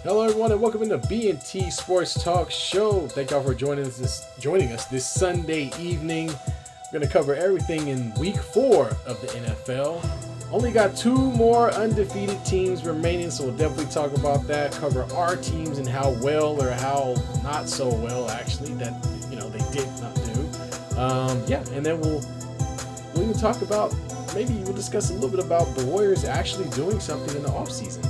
Hello, everyone, and welcome into B&T Sportstalk show. Thank y'all for joining us this Sunday evening. We're going to cover everything in Week 4 of the NFL. Only got 2 more undefeated teams remaining, so we'll definitely talk about that. Cover our teams and how well or how not so well, actually, that they did not do. And then we'll even talk about. Maybe we'll discuss a little bit about the Warriors actually doing something in the offseason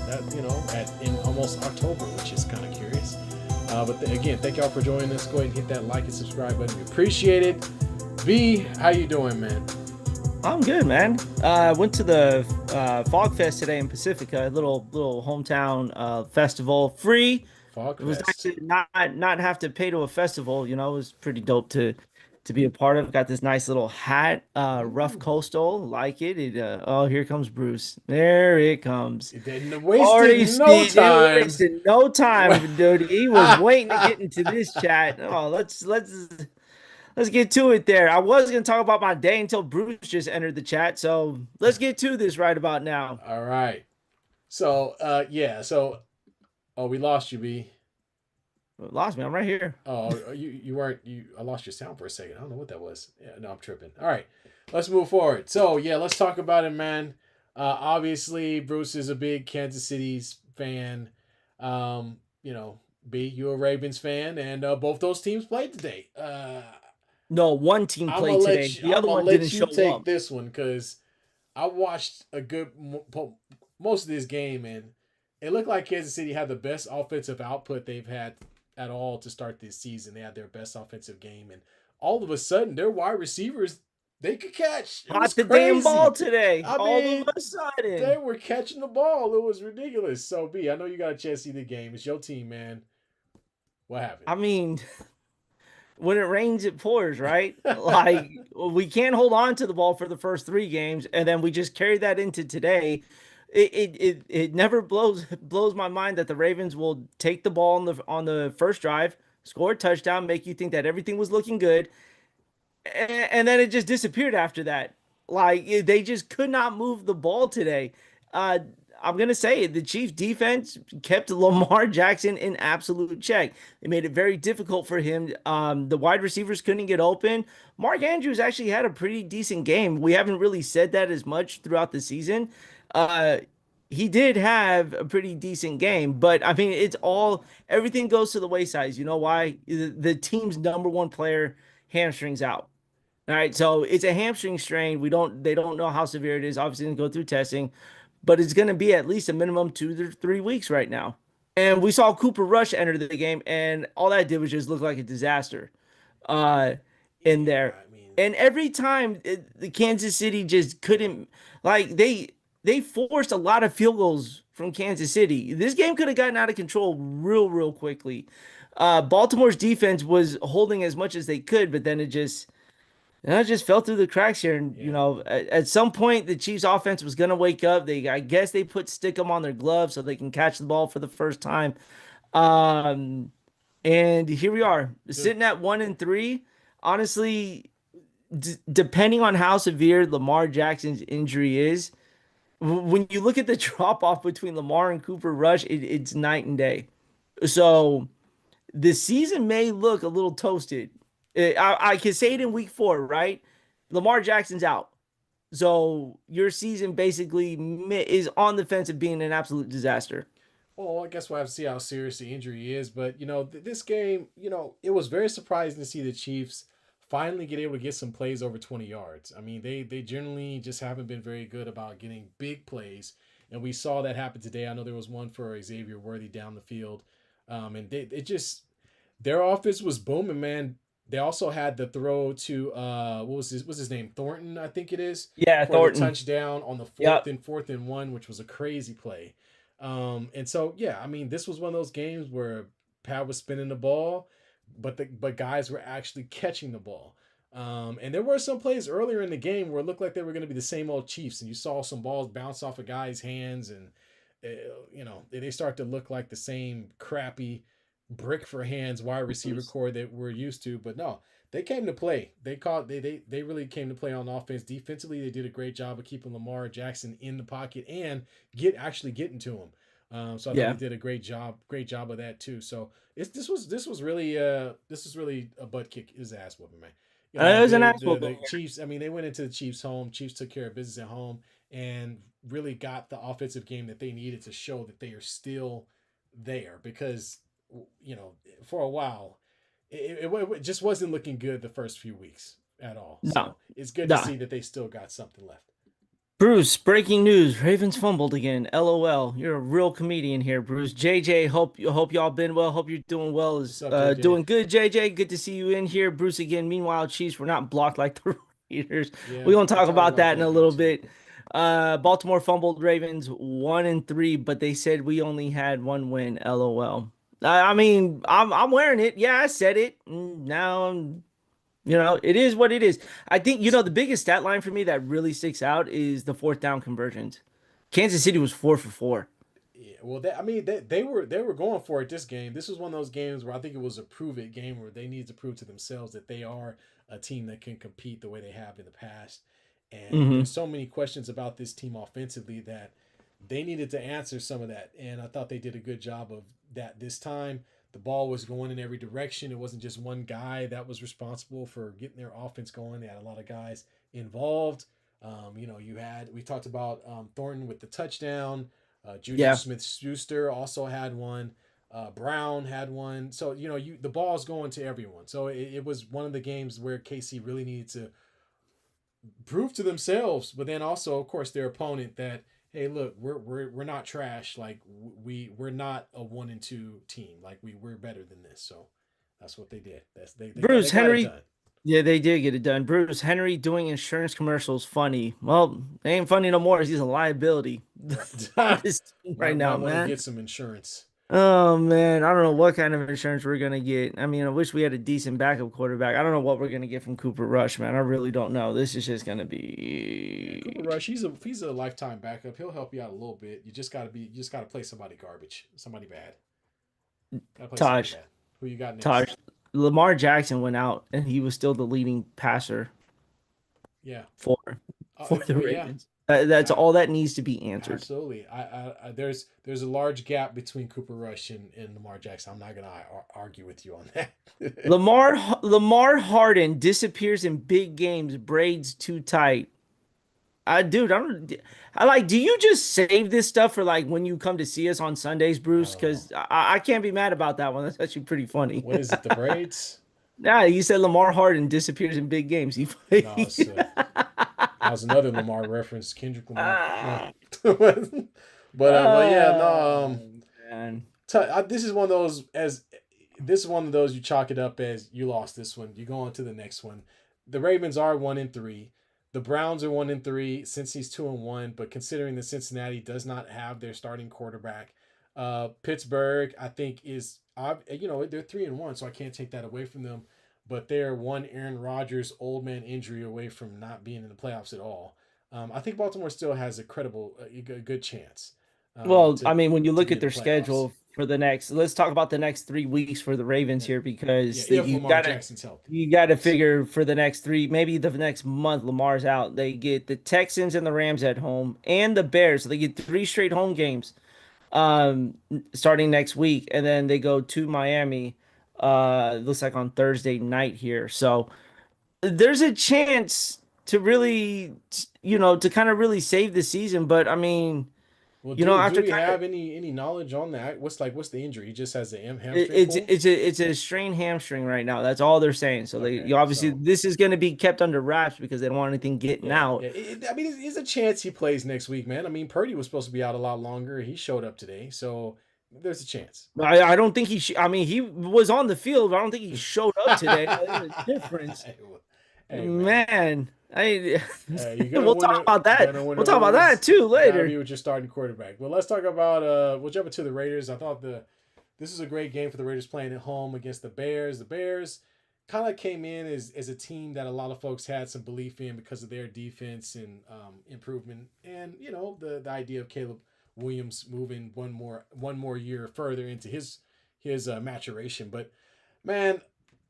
in almost October, which is kind of curious. Again, thank y'all for joining us. Go ahead and hit that like and subscribe button. We appreciate it. B, how you doing, man? I'm good, man. I went to the Fog Fest today in Pacifica, a little hometown festival, free. Fog It was nice Fest. to not have to pay to a festival. It was pretty dope to be a part of. Got this nice little hat, rough Ooh. coastal, like it. Oh, here comes Bruce. There it comes. It didn't wasted Already no see it time. wasted no time, dude. He was waiting to get into this chat. Oh, let's get to it there. I was going to talk about my day until Bruce just entered the chat. So let's get to this right about now. All right. So, we lost you, B. Lost me. I'm right here. Oh, you weren't. I lost your sound for a second. I don't know what that was. Yeah, no, I'm tripping. All right. Let's move forward. So, let's talk about it, man. Obviously, Bruce is a big Kansas City's fan. B, you're a Ravens fan, and both those teams played today. No, one team played today. The I'm other gonna one didn't let you show take up. this one because I watched most of this game, and it looked like Kansas City had the best offensive output they've had at all to start this season. They had their best offensive game, and all of a sudden, their wide receivers they could catch. It was Caught the damn ball crazy. today. I All of mean, a they sudden. were catching the ball. It was ridiculous. So, B, I know you got a chance to see the game. It's your team, man. What happened? I mean, when it rains, it pours, right? Like we can't hold on to the ball for the first 3 games, and then we just carry that into today. It never blows my mind that the Ravens will take the ball on the first drive, score a touchdown, make you think that everything was looking good, and then it just disappeared after that. Like they just could not move the ball today. Uh, I'm gonna say it, the Chiefs defense kept Lamar Jackson in absolute check. It made it very difficult for him. The wide receivers couldn't get open. Mark Andrews actually had a pretty decent game. We haven't really said that as much throughout the season. Uh, he did have a pretty decent game, but I mean, everything goes to the wayside. You know why? The team's number one player hamstrings out. All right, so it's a hamstring strain. They don't know how severe it is. Obviously, going to go through testing, but it's going to be at least a minimum 2 to 3 weeks right now. And we saw Cooper Rush enter the game, and all that did was just look like a disaster uh, in Yeah, there. I mean, And every time the Kansas City just couldn't, like they forced a lot of field goals from Kansas City. This game could have gotten out of control real quickly. Baltimore's defense was holding as much as they could, but then it just fell through the cracks here. And, yeah. at some point, the Chiefs offense was going to wake up. I guess they put stickum on their gloves so they can catch the ball for the first time. Um, and here we are The sitting at 1-3. Honestly, depending on how severe Lamar Jackson's injury is, when you look at the drop off between Lamar and Cooper Rush, it's night and day. So the season may look a little toasted. I can say it in week 4, right? Lamar Jackson's out. So your season basically is on the fence of being an absolute disaster. Well, I guess we'll have to see how serious the injury is. But, this game, it was very surprising to see the Chiefs finally get able to get some plays over 20 yards. I mean, they generally just haven't been very good about getting big plays. And we saw that happen today. I know there was one for Xavier Worthy down the field. Their offense was booming, man. They also had the throw to what's his name? Thornton, I think it is, Yeah, for the Thornton. touchdown on the Yep. fourth and one, which was a crazy play. And so I mean, this was one of those games where Pat was spinning the ball, but guys were actually catching the ball. And there were some plays earlier in the game where it looked like they were going to be the same old Chiefs, and you saw some balls bounce off a guy's hands, and they start to look like the same crappy brick for hands wide receiver core that we're used to. But no, they came to play. They really came to play on offense. Defensively, they did a great job of keeping Lamar Jackson in the pocket and getting to him. So I thought they Yeah. did a great job of that too. So this was really a butt kick his ass whooping, man. It was an ass whooping The Chiefs. I mean, they went into the Chiefs' home. Chiefs took care of business at home and really got the offensive game that they needed to show that they are still there because for a while it just wasn't looking good the first few weeks at all. No, So it's good to no. see that they still got something left. Bruce, breaking news. Ravens fumbled again. LOL. You're a real comedian here, Bruce. JJ, hope y'all been well. Hope you're doing well. What's Is up, JJ? doing good, JJ. Good to see you in here. Bruce again. Meanwhile, Chiefs were not blocked like the Raiders. Yeah, We're gonna we'll talk talk about about that in a that here little too. bit. Baltimore fumbled Ravens 1-3, but they said we only had one win. LOL. I mean, I'm wearing it. Yeah, I said it. Now it is what it is. I think, the biggest stat line for me that really sticks out is the fourth down conversions. Kansas City was 4 for 4. Yeah, well, they were going for it this game. This was one of those games where I think it was a prove it game where they needed to prove to themselves that they are a team that can compete the way they have in the past. And Hmm. there's so many questions about this team offensively that they needed to answer some of that. And I thought they did a good job of that this time. The ball was going in every direction. It wasn't just one guy that was responsible for getting their offense going. They had a lot of guys involved. We talked about Thornton with the touchdown. Juju Yeah. Smith-Schuster also had one. Brown had one. So the ball's going to everyone. So it was one of the games where KC really needed to prove to themselves, but then also, of course, their opponent that hey, look, we're not trash. Like we're not a 1-2 team. Like we're better than this. So that's what they did. They Bruce got it Henry. done. Yeah, they did get it done. Bruce Henry doing insurance commercials funny. Well, they ain't funny no more. He's a liability Right. on this team right might now, want to man. get some insurance. Oh man, I don't know what kind of insurance we're gonna get. I mean, I wish we had a decent backup quarterback. I don't know what we're gonna get from Cooper Rush, man. I really don't know. This is just gonna Yeah, Cooper be Rush, he's a lifetime backup. He'll help you out a little bit. You just gotta play somebody garbage, somebody bad. Gotta play somebody Taj. bad. Who you got next? Taj. Lamar Jackson went out, and he was still the leading passer Yeah. for for the Well, yeah. Ravens. That's I, all that needs to be answered. Absolutely. There's a large gap between Cooper Rush and Lamar Jackson. I'm not gonna argue with you on that. Lamar Harden disappears in big games, braids too tight. Dude, I don't. I like. Do you just save this stuff for like when you come to see us on Sundays, I Bruce? don't know. Because I can't be mad about that one. That's actually pretty funny. What is it? The braids? Yeah, you said Lamar Harden disappears in big games. He No, it's that was another Lamar reference. Kendrick Lamar. No, but yeah, no. Man. This is one of those this is one of those you chalk it up as you lost this one. You go on to the next one. The Ravens are 1-3. The Browns are 1-3. Since he's 2-1, but considering that Cincinnati does not have their starting quarterback, Pittsburgh I think is they're 3-1, so I can't take that away from them. But they're one Aaron Rodgers old man injury away from not being in the playoffs at all. I think Baltimore still has a good chance Well, I mean, when you to look be at in the their playoffs. schedule for the next, let's talk about the next 3 weeks for the Ravens Yeah, here yeah. because If Lamar Jackson's healthy, you gotta yes. figure for the next three, maybe the next month, Lamar's out. They get the Texans and the Rams at home and the Bears. So they get 3 straight home games starting next week. And then they go to Miami, looks like on Thursday night here. So there's a chance to really, to kind of really save the season. But I mean, Well, do after we kind of have any knowledge on that? What's the injury? He just has the hamstring it's pull. a strained hamstring right now. That's all they're saying. So Okay, you obviously so this is going to be kept under wraps because they don't want anything getting out. I mean, there's a chance he plays next week, man. I mean, Purdy was supposed to be out a lot longer. He showed up today, so there's a chance. I don't think I mean, he was on the field, but I don't think he showed up today. There's a difference, Hey, man. man. You're gonna We'll win talk it. about You're that. gonna win We'll or talk about that lose. too You gotta be later. with your starting quarterback. Well, let's talk about. We'll jump into the Raiders. I thought this is a great game for the Raiders playing at home against the Bears. The Bears kind of came in as a team that a lot of folks had some belief in because of their defense and improvement, and the idea of Caleb Williams moving one more year further into his maturation. But man,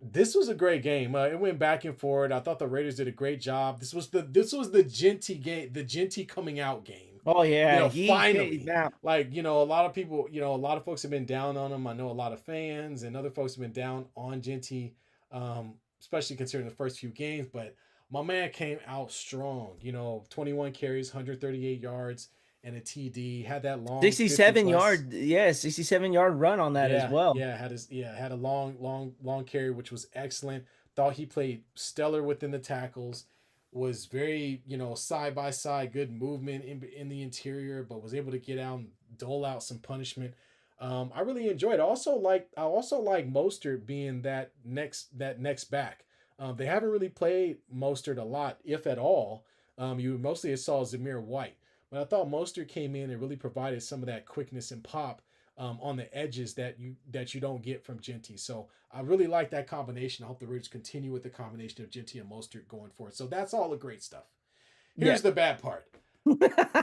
this was a great game. It went back and forth. I thought the Raiders did a great job. This was the Genty game, the Genty coming out game. Oh You yeah, know, he came finally. now. Like, you know, a lot of people, you know, a lot of folks have been down on him. I know a lot of fans and other folks have been down on Genty, especially considering the first few games. But my man came out strong. You know, 21 carries, 138 yards, and a TD. Had that long 50 67 plus. yard, yeah, 67-yard run on that as Yeah, well. yeah, had a long carry, which was excellent. Thought he played stellar within the tackles. Was very, you know, side by side, good movement in the interior, but was able to get out and dole out some punishment. I really enjoyed it. I also like Mostert being that next back. They haven't really played Mostert a lot, if at all. You mostly saw Zamir White, but I thought Mostert came in and really provided some of that quickness and pop on the edges that you don't get from Genty. So I really like that combination. I hope the Raiders continue with the combination of Genty and Mostert going forward. So that's all the great stuff. Yeah. Here's the bad part.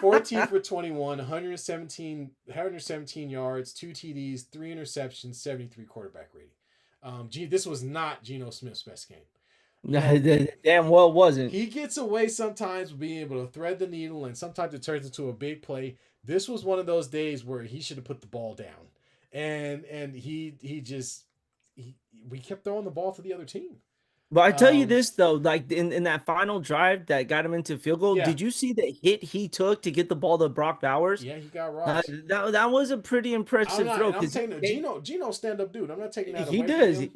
14 for 21, 117 yards, 2 TDs, 3 interceptions, 73 quarterback rating. This was not Geno Smith's best game. You know, Damn well wasn't. he gets away sometimes with being able to thread the needle, and sometimes it turns into a big play. This was one of those days where he should have put the ball down, and he just we kept throwing the ball to the other team. But I tell you Um, this though, like in that final drive that got him into field goal, yeah, did you see the hit he took to get the ball to Brock Bowers? yeah, he got rocked. That was a pretty I'm impressive not, throw and I'm because taking the Gino stand up dude. I'm not taking that he away from does. him.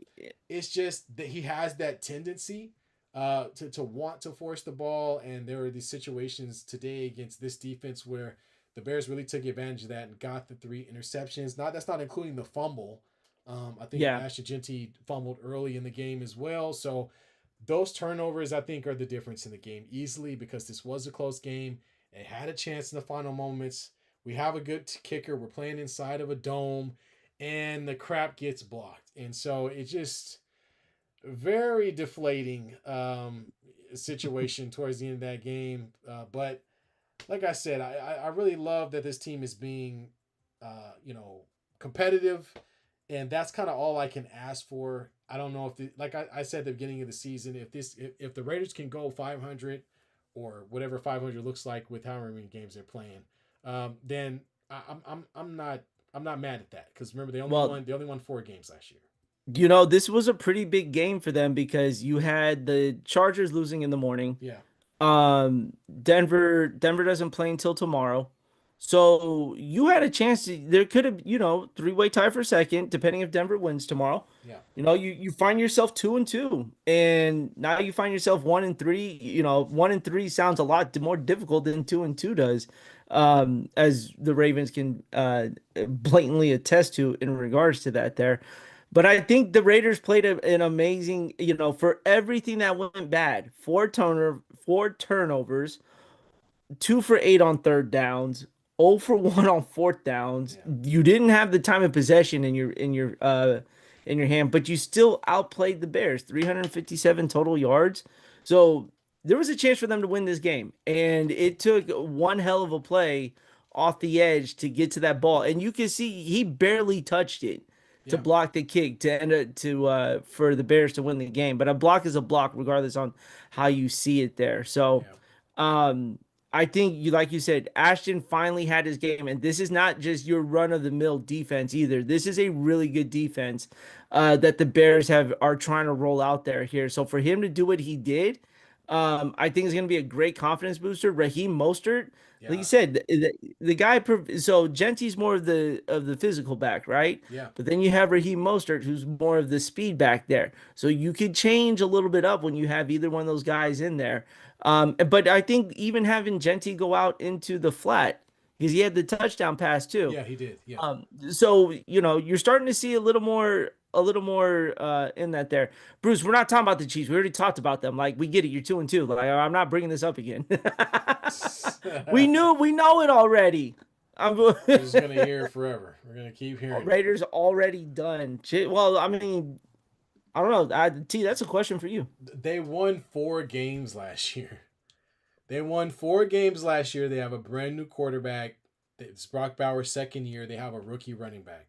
It's just that he has that tendency to want to force the ball, and there were these situations today against this defense where the Bears really took advantage of that and got the 3 interceptions. Not that's not including the fumble. I think Yeah. Ashton Genty fumbled early in the game as well. So those turnovers, I think, are the difference in the game easily because this was a close game. It had a chance in the final moments. We have a good kicker. We're playing inside of a dome, and the crap gets blocked. And so it's just very deflating situation towards the end of that game. But like I said, I really love that this team is being, you know, competitive, and that's kind of all I can ask for. I don't know if like I said at the beginning of the season, if the Raiders can go 500 or whatever 500 looks like with however many games they're playing, then I'm not mad at that because remember Well, they only won 4 games last year. this was a pretty big game for them because you had the Chargers losing in the morning. Yeah, Denver doesn't play until tomorrow. So you had a chance to there could have, three-way tie for second, depending if Denver wins tomorrow. yeah, You find yourself 2-2, and now you find yourself 1-3. 1-3 sounds a lot more difficult than 2-2 does, as the Ravens can blatantly attest to in regards to that there. But I think the Raiders played an amazing, for everything that went bad. Four turnovers, 2 for 8 on third downs, 0 for 1 on fourth downs. yeah, You didn't have the time of possession in your hand, but you still outplayed the Bears, 357 total yards. So there was a chance for them to win this game, and it took one hell of a play off the edge to get to that ball, and you can see he barely touched it to yeah, block the kick to end it to for the Bears to win the game. But a block is a block, regardless on how you see it there. So. yeah, Um, I think like you said, Ashton finally had his game, and this is not just your run of the mill defense either. This is a really good defense that the Bears are trying to roll out there here. So for him to do what he did, I think it's going to be a great confidence booster. Raheem Mostert, like you yeah, said, the guy. So Genty's more of the physical back, right? yeah, But then you have Raheem Mostert, who's more of the speed back there. So you could change a little bit up when you have either one of those guys in there. But I think even having Genty go out into the flat because he had the touchdown pass too. yeah. He did. Yeah. So you're starting to see a little more in that there. Bruce, we're not talking about the Chiefs. We already talked about them. Like we get it. You're 2-2. Like I'm not bringing this up again. We know it already. I'm We're just gonna hear it forever. We're gonna keep hearing it. Raiders already done. Well, I mean, I don't know. That's a question for you. They won 4 games last year. They won 4 games last year. They have a brand new quarterback. It's Brock Bowers' second year. They have a rookie running back.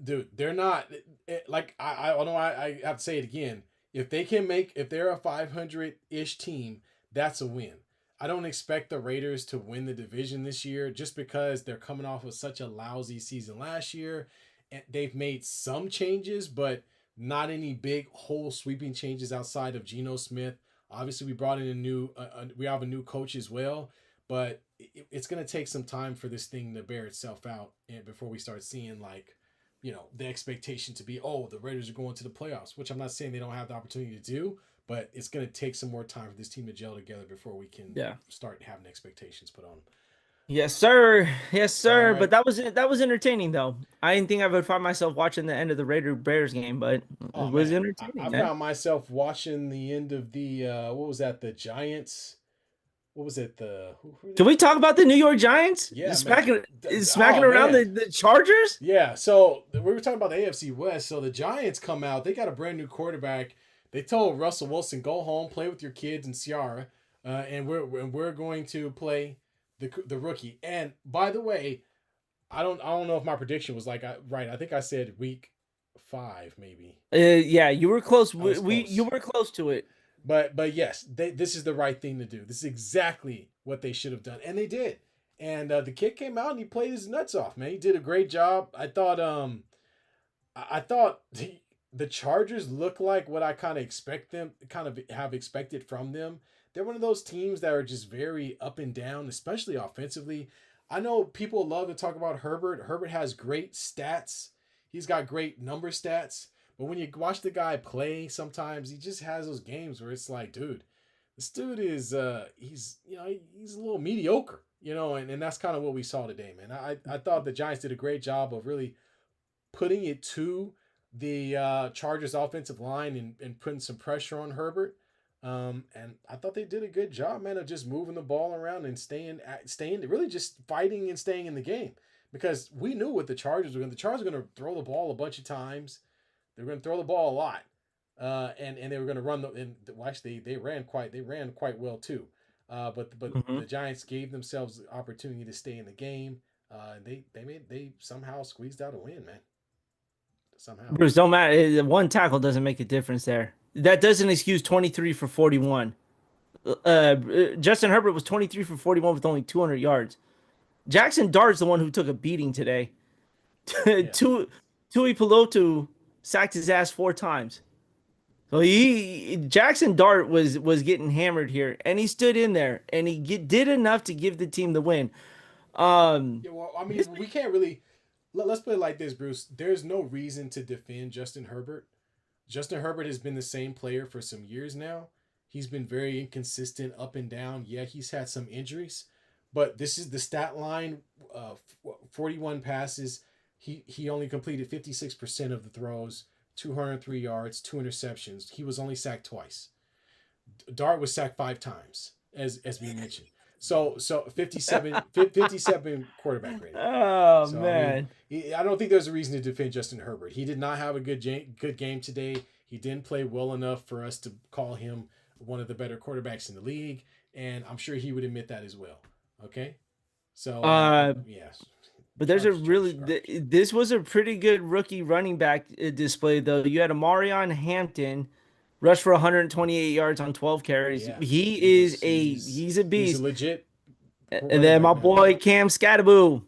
Dude, they're not like I don't know. I have to say it again. If they're a 500-ish team, that's a win. I don't expect the Raiders to win the division this year just because they're coming off of such a lousy season last year. And they've made some changes, but not any big whole sweeping changes outside of Geno Smith. Obviously, we brought in we have a new coach as well, but it's going to take some time for this thing to bear itself out and before we start seeing like, the expectation to be, oh, the Raiders are going to the playoffs, which I'm not saying they don't have the opportunity to do, but it's going to take some more time for this team to gel together before we can Yeah. start having expectations put on them. Yes, sir. Yes, All sir. But right. that was entertaining though. I didn't think I would find myself watching the end of the Raider Bears game, but Oh it was man, I entertaining, man. found myself watching the end of the what was that? The Giants. What was it? The who were Can they? we talk about the New York Giants Yeah, man. smacking Oh around man. the Chargers? Yeah. So we were talking about the AFC West. So the Giants come out. They got a brand new quarterback. They told Russell Wilson, "Go home, play with your kids and Ciara, and we're going to play the rookie." And by the way, I don't know if my prediction was like right. I think I said week 5 maybe. Yeah, you were close. I was You close. were close to it. But yes, this is the right thing to do. This is exactly what they should have done, and they did. And the kid came out and he played his nuts off, man. He did a great job. I thought the Chargers look like what I kind of have expected from them. They're one of those teams that are just very up and down, especially offensively. I know people love to talk about Herbert. Herbert has great stats. He's got great number stats. But when you watch the guy play, sometimes he just has those games where it's like, dude, this dude is he's a little mediocre, and that's kind of what we saw today, man. I thought the Giants did a great job of really putting it to the Chargers offensive line and putting some pressure on Herbert. And I thought they did a good job, man, of just moving the ball around and staying, really just fighting and staying in the game. Because we knew what the Chargers were going. The Chargers were going to throw the ball a bunch of times. They were going to throw the ball a lot, and they were going to run actually they ran quite well too. But Mhm. the Giants gave themselves the opportunity to stay in the game. And they somehow squeezed out a win, man. Somehow. Bruce, don't matter. One tackle doesn't make a difference there. That doesn't excuse 23 for 41. Justin Herbert was 23 for 41 with only 200 yards. Jackson Dart's the one who took a beating today. Yeah. Tui Pelotu sacked his ass 4 times. So Jackson Dart was getting hammered here, and he stood in there and did enough to give the team the win. Um, Yeah. Well, I mean, we can't really. Let's put it like this, Bruce. There's no reason to defend Justin Herbert. Justin Herbert has been the same player for some years now. He's been very inconsistent, up and down. Yeah, he's had some injuries, but this is the stat line: 41 passes. He only completed 56% of the throws, 203 yards, 2 interceptions. He was only sacked twice. Dart was sacked 5 times, as we mentioned. So 57 quarterback rating. oh So I mean, man, I don't think there's a reason to defend Justin Herbert. He did not have a good game today. He didn't play well enough for us to call him one of the better quarterbacks in the league, and I'm sure he would admit that as well. Okay, so uh, yes, but there's a Chargers, really Chargers, Chargers. this was a pretty good rookie running back display though. You had a Marion Hampton rush for 128 yards on 12 carries. Yeah, He is he's a he's a beast. legit And running then my back now. boy Cam Scattaboo.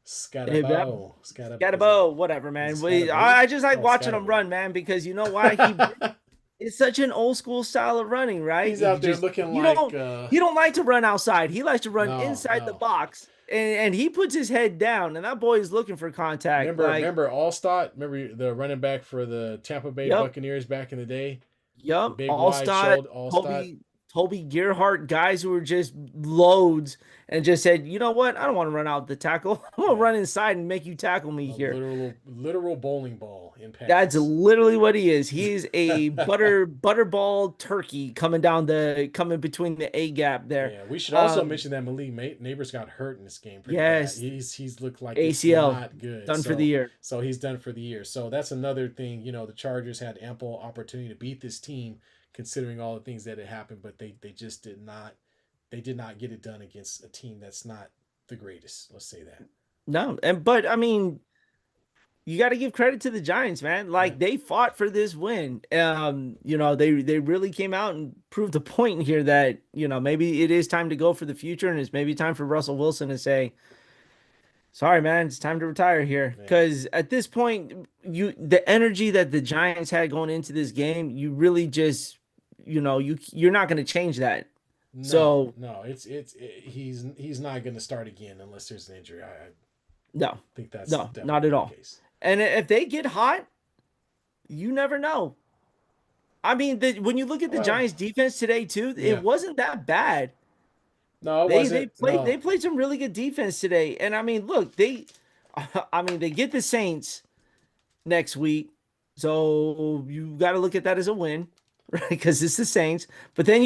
If that Scatterbo, Scatabo, whatever, is man. it Scatterbo? I just like Oh, watching him Scatterbo. run, man, because you know why? It's such an old school style of running, right? He's You out there just looking like he don't like to run outside. He likes to run no, inside the no. box, and he puts his head down, and that boy is looking for contact. Like, Remember Allstott? Remember the running back for the Tampa Bay yep, Buccaneers back in the day? yep, Big wide Allstott, shoulder Allstott. Toby Gerhart, guys who were just loads, and just said, you know what? I don't want to run out the tackle. I'm gonna Yeah. run inside and make you tackle me A here. literal bowling ball in That's pads. literally what he is. He's a butterball turkey coming between the A gap there. Yeah, we should also Um, mention that Malik Neighbors got hurt in this game pretty bad. yes, He's looked like it's ACL not good. done for the So year. so he's done for the year. So that's another thing. The Chargers had ample opportunity to beat this team, considering all the things that had happened, but they just did not. They did not get it done against a team that's not the greatest. Let's say that. No, but I mean, you got to give credit to the Giants, man. Yeah. Like they fought for this win. They really came out and proved the point in here that, maybe it is time to go for the future and it's maybe time for Russell Wilson to say, "Sorry, man, it's time to retire here." Yeah. Cuz at this point, the energy that the Giants had going into this game, you really just, you're not going to change that. No, So, no, he's not going to start again unless there's an injury. I no. think that's No, definitely not going at to be the all. case. And if they get hot, you never know. I mean, when you look at the Well, Giants defense today too, it yeah. wasn't that bad. No, it They wasn't. played No. they played some really good defense today. And I mean, look, they get the Saints next week. So you got to look at that as a win, right? Because it's the Saints. But then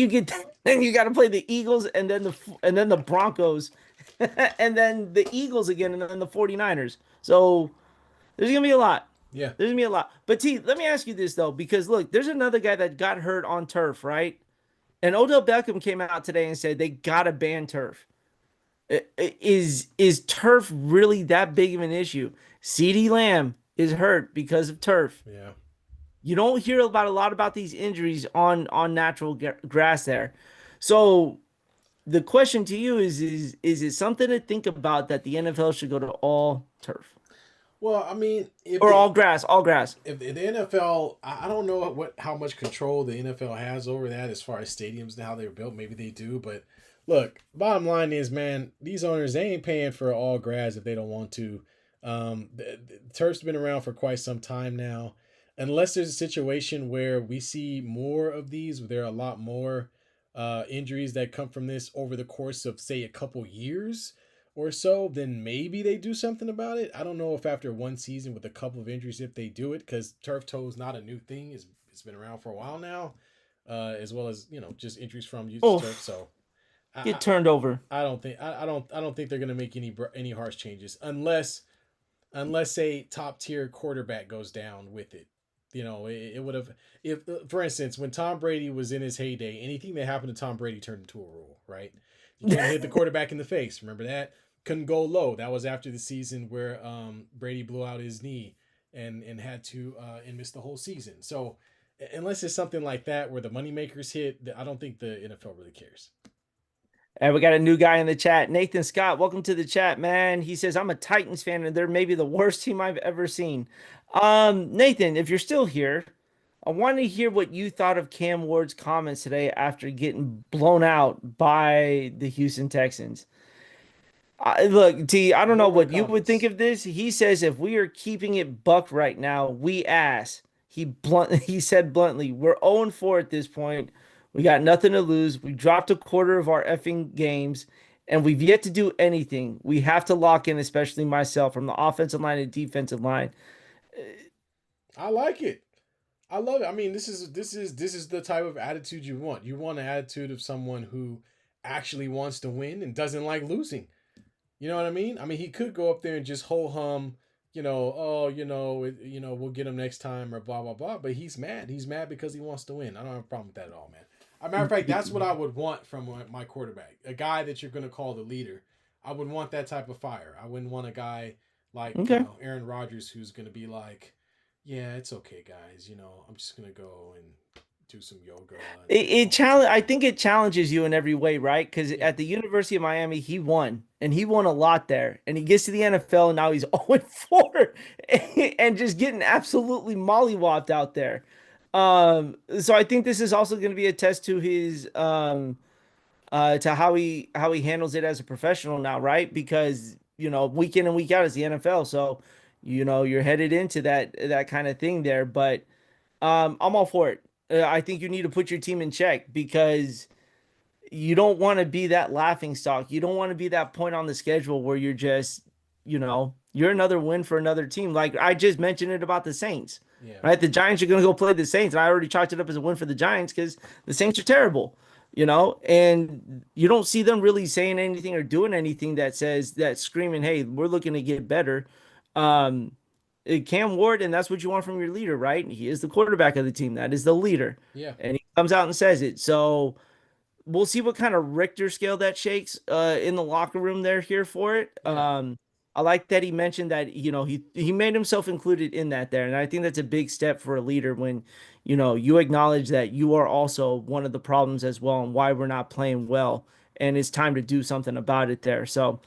then you got to play the Eagles and then the Broncos and then the Eagles again and then the 49ers. So there's gonna be a lot. Yeah. There's gonna be a lot. But T, let me ask you this though, because look, there's another guy that got hurt on turf, right? And Odell Beckham came out today and said they gotta ban turf. Is turf really that big of an issue? CeeDee Lamb is hurt because of turf. Yeah. You don't hear about a lot about these injuries on natural grass there. So the question to you is it something to think about that the NFL should go to all turf Well, I mean, or all grass, all grass? if the NFL, I don't know how much control the NFL has over that as far as stadiums and how they're built. Maybe they do, but look, bottom line is, man, these owners, they ain't paying for all grass if they don't want to. The turf's been around for quite some time now. Unless there's a situation where we see more of these, there are a lot more injuries that come from this over the course of, say, a couple years or so, then maybe they do something about it. I don't know if after one season with a couple of injuries, if they do it, because turf toe is not a new thing. It's been around for a while now, as well as just injuries from use of Oh, turf. So get I, turned over. I don't think they're gonna make any harsh changes unless a top tier quarterback goes down with it. It would have, if for instance, when Tom Brady was in his heyday, anything that happened to Tom Brady turned into a rule, right? You couldn't hit the quarterback in the face. Remember that? Couldn't go low. That was after the season where Brady blew out his knee and had to and missed the whole season. So unless it's something like that where the moneymakers hit, I don't think the NFL really cares. And we got a new guy in the chat. Nathan Scott, welcome to the chat, man. He says, I'm a Titans fan and they're maybe the worst team I've ever seen. Nathan, if you're still here, I want to hear what you thought of Cam Ward's comments today after getting blown out by the Houston Texans. Look, T, I don't know What were the what you would think comments? of this. He says if we are keeping it buck right now, we ass. He said bluntly, we're 0-4 at this point. We got nothing to lose. We dropped a quarter of our effing games, and we've yet to do anything. We have to lock in, especially myself, from the offensive line and defensive line. I like it. I love it. I mean, this is the type of attitude you want. You want an attitude of someone who actually wants to win and doesn't like losing. You know what I mean? I mean, he could go up there and just ho hum, oh, we'll get him next time or blah blah blah. But he's mad. He's mad because he wants to win. I don't have a problem with that at all, man. As a matter of fact, that's what I would want from my quarterback, a guy that you're gonna call the leader. I would want that type of fire. I wouldn't want a guy like Okay. Aaron Rodgers who's gonna be like, yeah, it's okay, guys. I'm just gonna go and do some yoga. It challenge. I think it challenges you in every way, right? Because Yeah, at the University of Miami, he won, and he won a lot there. And he gets to the NFL, and now he's 0-4, and just getting absolutely mollywopped out there. So I think this is also going to be a test to his to how he handles it as a professional now, right? Because week in and week out is the NFL, so you're headed into that kind of thing there. But I'm all for it. I think you need to put your team in check because you don't want to be that laughing stock. You don't want to be that point on the schedule where you're just, you're another win for another team. Like I just mentioned it about the Saints, yeah, right? The Giants are going to go play the Saints, and I already chalked it up as a win for the Giants because the Saints are terrible, and you don't see them really saying anything or doing anything that says that screaming, "Hey, we're looking to get better." Um, Cam Ward, and that's what you want from your leader, right? He is the quarterback of the team. That is the leader. yeah, And he comes out and says it. So we'll see what kind of Richter scale that shakes in the locker room there here for it. yeah. I like that he mentioned that, he made himself included in that there. And I think that's a big step for a leader when, you acknowledge that you are also one of the problems as well and why we're not playing well. And it's time to do something about it there. So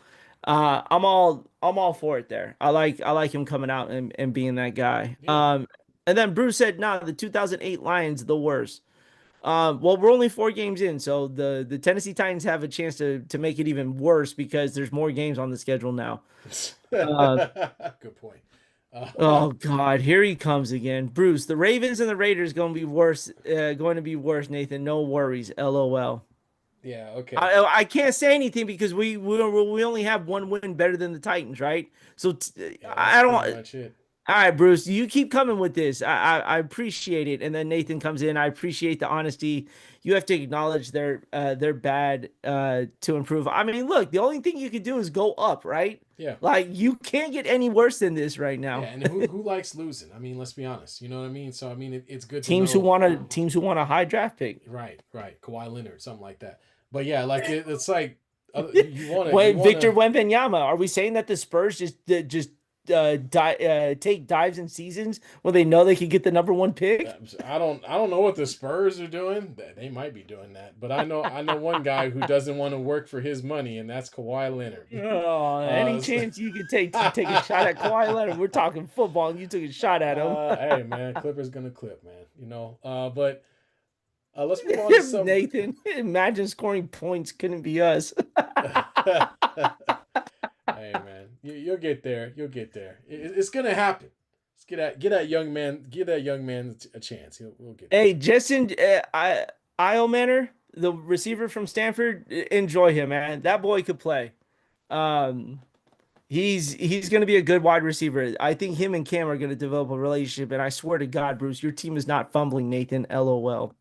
I'm all for it there. I like him coming out and being that guy. Yeah. And then Bruce said, nah, the 2008 Lions, the worst. Well, we're only 4 games in, so the Tennessee Titans have a chance to make it even worse because there's more games on the schedule now. Uh, Good point. oh God, here he comes again, Bruce. The Ravens and the Raiders going to be worse. Going to be worse, Nathan. No worries. LOL. yeah. Okay. I can't say anything because we only have one win better than the Titans, right? So Yeah, that's I pretty don't. much it. All right, Bruce, you keep coming with this. I appreciate it. And then Nathan comes in. I appreciate the honesty. You have to acknowledge they're bad to improve. I mean, look, the only thing you can do is go up, right? Yeah. Like you can't get any worse than this right Yeah, now. and who likes losing? I mean, let's be honest. You know what I mean? So I mean, it's good to Teams who know. want a high draft pick. Right, right. Kawhi Leonard, something like that. But yeah, like it's like you Wait, want Victor to. Wembanyama. Are we saying that the Spurs just take dives in seasons when they know they could get the number one pick? I don't know what the Spurs are doing. They might be doing that, but I know one guy who doesn't want to work for his money, and that's Kawhi Leonard. Oh, any chance you could take to take a shot at Kawhi Leonard? We're talking football, and you took a shot at him. Hey man, Clippers gonna clip, man. But let's move on to some. Nathan, imagine scoring points couldn't be us. Hey man, you'll get there. You'll get there. It's gonna happen. Let's get that young man. Give that young man a chance. We'll get there. Hey, Justin, Manor, the receiver from Stanford, enjoy him, man. That boy could play. Um, he's going to be a good wide receiver. I think him and Cam are going to develop a relationship, and I swear to God, Bruce, your team is not fumbling, Nathan. LOL.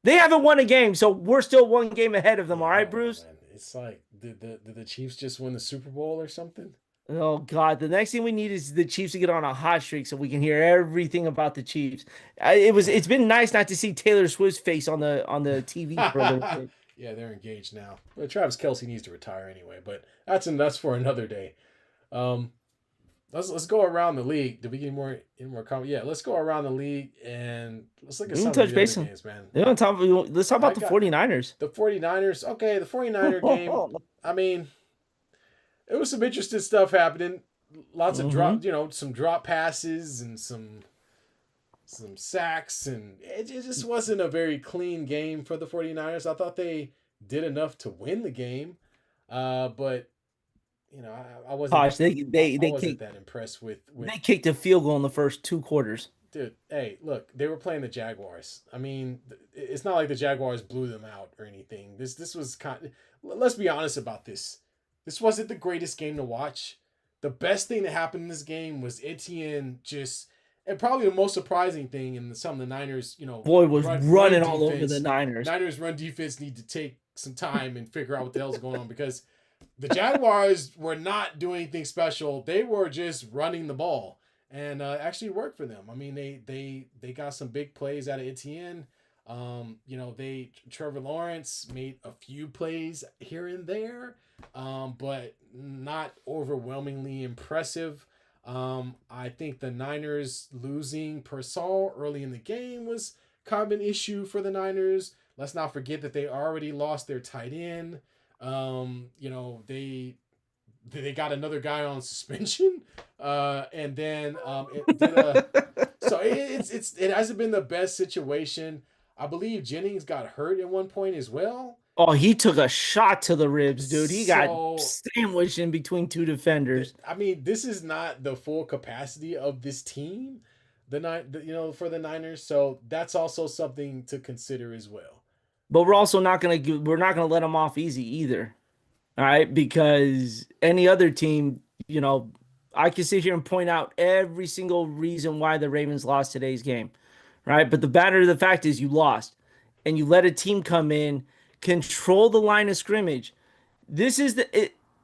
They haven't won a game, so we're still 1 game ahead of them. Yeah, All I right, don't know, Bruce. man. It's like did the Chiefs just win the Super Bowl or something? Oh God, the next thing we need is the Chiefs to get on a hot streak so we can hear everything about the Chiefs. It's been nice not to see Taylor Swift's face on the TV for a little bit. Yeah, they're engaged now. But Travis Kelsey needs to retire anyway. But that's for another day. Um, let's go around the league. Did we get any more comment? Yeah, let's go around the league and let's look at We some can of touch the base other on. games, man. Let's talk I about the got 49ers. the 49ers. Okay, the 49er game. I mean, it was some interesting stuff happening. Lots of hmm some drop passes and some sacks, and it just wasn't a very clean game for the 49ers. I thought they did enough to win the game, but I wasn't Gosh, I wasn't that impressed with they kicked a field goal in the first 2 quarters. dude. Hey, look, they were playing the Jaguars. I mean, it's not like the Jaguars blew them out or anything. This was let's be honest about this. This wasn't the greatest game to watch. The best thing that happened in this game was Etienne just, and probably the most surprising thing in some of the Niners, Boy was run running all over the defense. Niners. Niners run defense need to take some time and figure out what the hell's going on because the Jaguars were not doing anything special. They were just running the ball and actually worked for them. I mean, they got some big plays out of Etienne. Trevor Lawrence made a few plays here and there, but not overwhelmingly impressive. I think the Niners losing Persall early in the game was kind of an issue for the Niners. Let's not forget that they already lost their tight end. They got another guy on suspension, and then it hasn't been the best situation. I believe Jennings got hurt at one point as well. Oh, he took a shot to the ribs, dude. He got So sandwiched in between two defenders. I mean, this is not the full capacity of this team, for the Niners. So that's also something to consider as well. But we're not gonna let them off easy either. All right, because any other team, I can sit here and point out every single reason why the Ravens lost today's game, right? But the matter of the fact is you lost, and you let a team come in, control the line of scrimmage. This is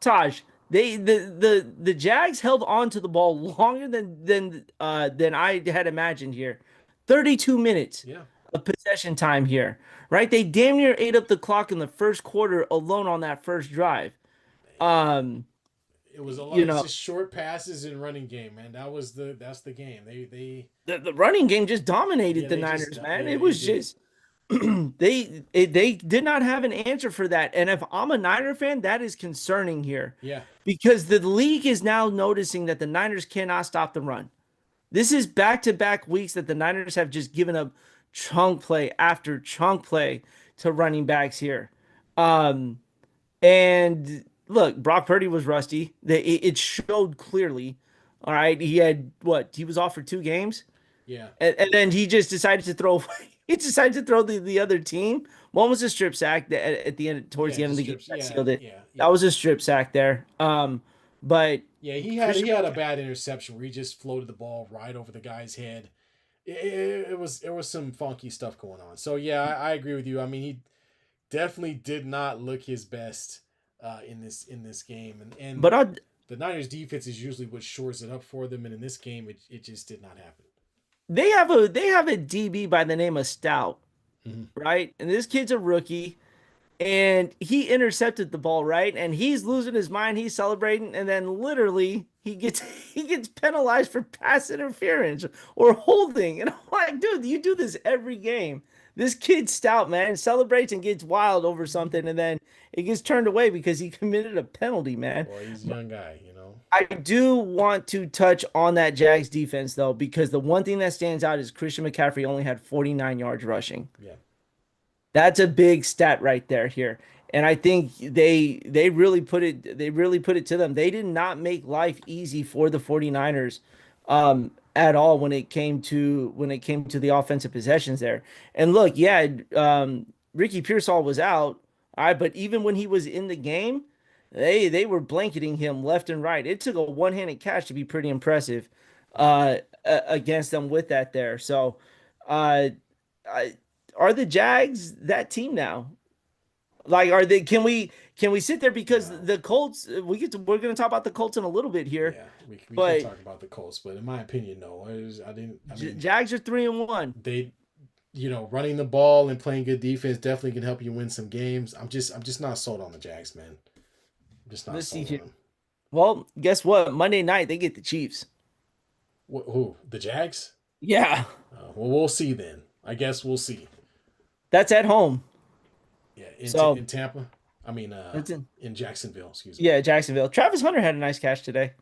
Taj. The Jags held on to the ball longer than I had imagined here. 32 minutes Yeah. of possession time here, right? They damn near ate up the clock in the first quarter alone on that first drive. Um, It was a lot. You It's know, just short passes and running game, man. That's the game. the running game just dominated Yeah, the they just Niners, man. yeah, It they was did. just they did not have an answer for that. And if I'm a Niner fan, that is concerning here Yeah, because the league is now noticing that the Niners cannot stop the run. This is back-to-back weeks that the Niners have just given up chunk play after chunk play to running backs here. Um, and look, Brock Purdy was rusty. It showed clearly. All right, he had what? He was off for 2 games, yeah, and then he just decided to throw. He decided to throw the other team. One was a strip sack at the end, towards yeah. the end of Just the game strips. that Yeah, sealed it. yeah, That yeah. was a strip sack there. But Yeah, he Christian, had a bad interception where he just floated the ball right over the guy's head. It was there was some funky stuff going on. So yeah, I agree with you. I mean, he definitely did not look his best in this game, and but I, the Niners defense is usually what shores it up for them, and in this game, it just did not happen. they have a DB by the name of Stout, Mm-hmm. right? And this kid's a rookie. And he intercepted the ball, right? And he's losing his mind. He's celebrating, and then literally he gets he gets penalized for pass interference or holding. And I'm like, dude, you do this every game. This kid's stout, man, celebrates and gets wild over something, and then it gets turned away because he committed a penalty, man. Boy, he's a young guy, you know. I do want to touch on that Jags defense though, because the one thing that stands out is Christian McCaffrey only had 49 yards rushing. Yeah, That's a big stat right there here. And I think they really put it to them. They did not make life easy for the 49ers at all when it came to the offensive possessions there. And look, yeah, Ricky Pearsall was out, all right, but even when he was in the game, they were blanketing him left and right. It took a one-handed catch to be pretty impressive against them with that there. So uh I, are the Jags that team now? Like, are they? Can we sit there because no, the Colts? We're going to talk about the Colts in a little bit here, yeah, we can but talk about the Colts, but in my opinion, no, I didn't. I mean, Jags are 3-1. they, running the ball and playing good defense definitely can help you win some games. I'm just not sold on the Jags, man. I'm just not Let's see sold on here. them. Well, guess what? Monday night they get the Chiefs. Who? The Jags? Yeah, Well, we'll see then. I guess we'll see. that's at home. Yeah, So in Tampa. I mean, that's in. in Jacksonville. Excuse me. Yeah, Jacksonville. Travis Hunter had a nice catch today.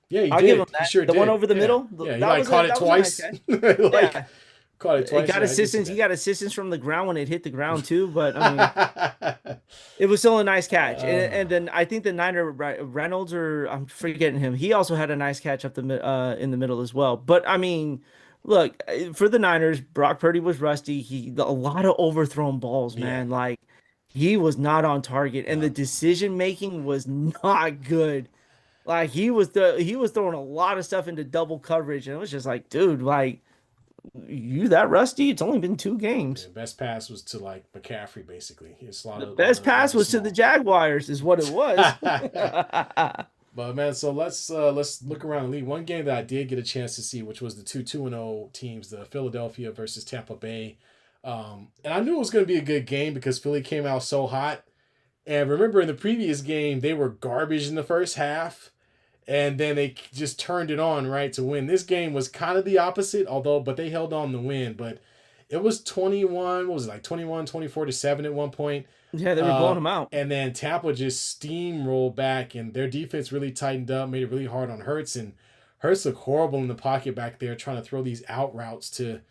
Yeah, he I'll give him did. He that. sure The one did. over the Yeah, middle. yeah. He That like was caught it that was a nice twice. catch. Like Yeah, caught it it twice. got Yeah, I did see assistance. He got assistance from the ground when it hit the ground too. But I mean, that. it was still a nice catch. And uh, then I think the Niner Reynolds, or I'm forgetting him. He also had a nice catch up in the middle as well. But I mean, look, for the Niners, Brock Purdy was rusty. A lot of overthrown balls, yeah. man. Like he was not on target, and the No. decision making was not good. Like he was throwing a lot of stuff into double coverage, and it was just like, dude, like you that rusty? It's only been 2 games. Yeah, best pass was to like McCaffrey, basically. He just The lot best pass of was to the small. Jaguars, is what it was. But man, so let's look around the league. One game that I did get a chance to see, which was the 2-2-0 teams, the Philadelphia versus Tampa Bay. And I knew it was going to be a good game because Philly came out so hot. And remember in the previous game, they were garbage in the first half. And then they just turned it on, right, to win. This game was kind of the opposite, but they held on to win. But it was 21, what was it, like 21, 24-7 at one point. Yeah, they were blowing them out. And then Tampa just steamrolled back, and their defense really tightened up, made it really hard on Hurts. And Hurts looked horrible in the pocket back there, trying to throw these out routes to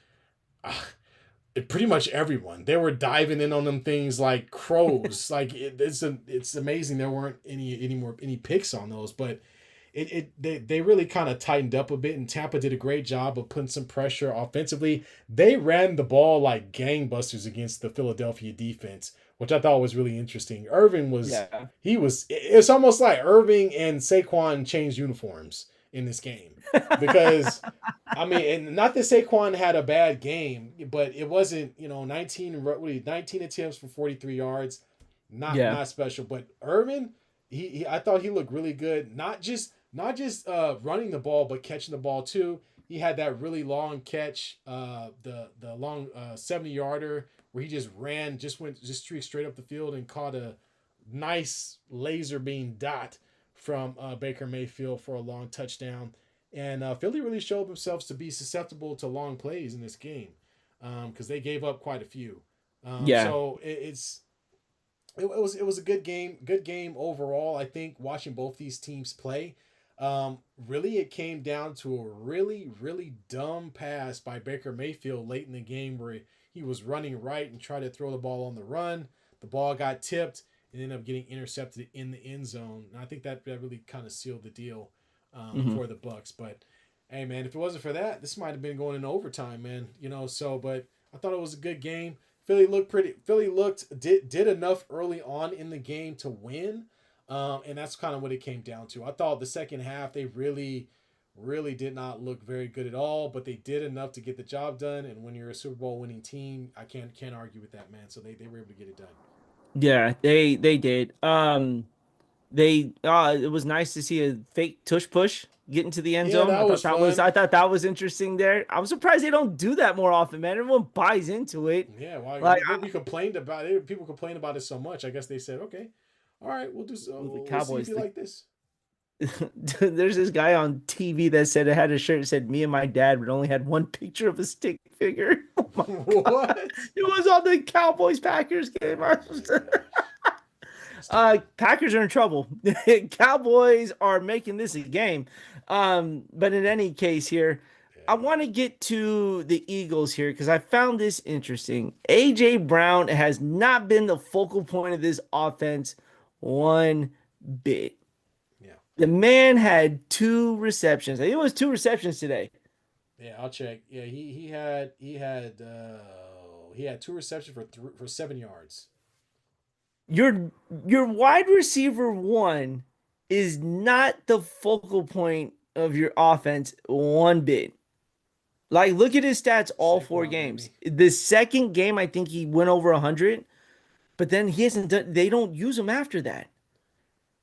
pretty much everyone. They were diving in on them things like crows. It's amazing there weren't any picks on those, but they really kind of tightened up a bit, and Tampa did a great job of putting some pressure offensively. They ran the ball like gangbusters against the Philadelphia defense, which I thought was really interesting. Yeah. It's almost like Irving and Saquon changed uniforms in this game because I mean, and not that Saquon had a bad game, but it wasn't, 19 attempts for 43 yards, Yeah. not special. But Irvin, I thought he looked really good, not just running the ball, but catching the ball too. He had that really long catch, the long 70-yarder where he just streaked straight up the field and caught a nice laser beam dot from Baker Mayfield for a long touchdown. And Philly really showed themselves to be susceptible to long plays in this game because they gave up quite a few. Yeah. So it was a good game overall. I think watching both these teams play, really it came down to a really dumb pass by Baker Mayfield late in the game where he was running right and tried to throw the ball on the run. The ball got tipped and ended up getting intercepted in the end zone. And I think that really kind of sealed the deal Mm-hmm. for the Bucks. But hey, man, if it wasn't for that, this might have been going in overtime, man. But I thought it was a good game. Philly did enough early on in the game to win, and that's kind of what it came down to. I thought the second half they really did not look very good at all, but they did enough to get the job done. And when you're a Super Bowl winning team, I can't argue with that, man. So they were able to get it done. Yeah, they did. It was nice to see a fake tush push get into the end Yeah, zone. that was fun. I thought that was interesting there. I'm surprised they don't do that more often, man. Everyone buys into it. Yeah, why Like we complained about it. People complained about it so much. I guess they said, okay, all right, we'll do so. the We'll see if Cowboys, you like this. there's this guy on TV that said it had a shirt that said me and my dad, but only had one picture of a stick figure. Oh my god. What? It was on the Cowboys Packers game. Oh my gosh. Packers are in trouble. Cowboys are making this a game. But in any case here, I Yeah. want to get to the Eagles here because I found this interesting. AJ Brown has not been the focal point of this offense one bit. Yeah. The man had two receptions. I think it was two receptions today. Yeah, I'll check. Yeah, he had two receptions for 7 yards. Your your wide receiver one is not the focal point of your offense one bit. Like, look at his stats all four Saquon, games. baby. The second game, I think he went over 100, but then he hasn't done, they don't use him after that.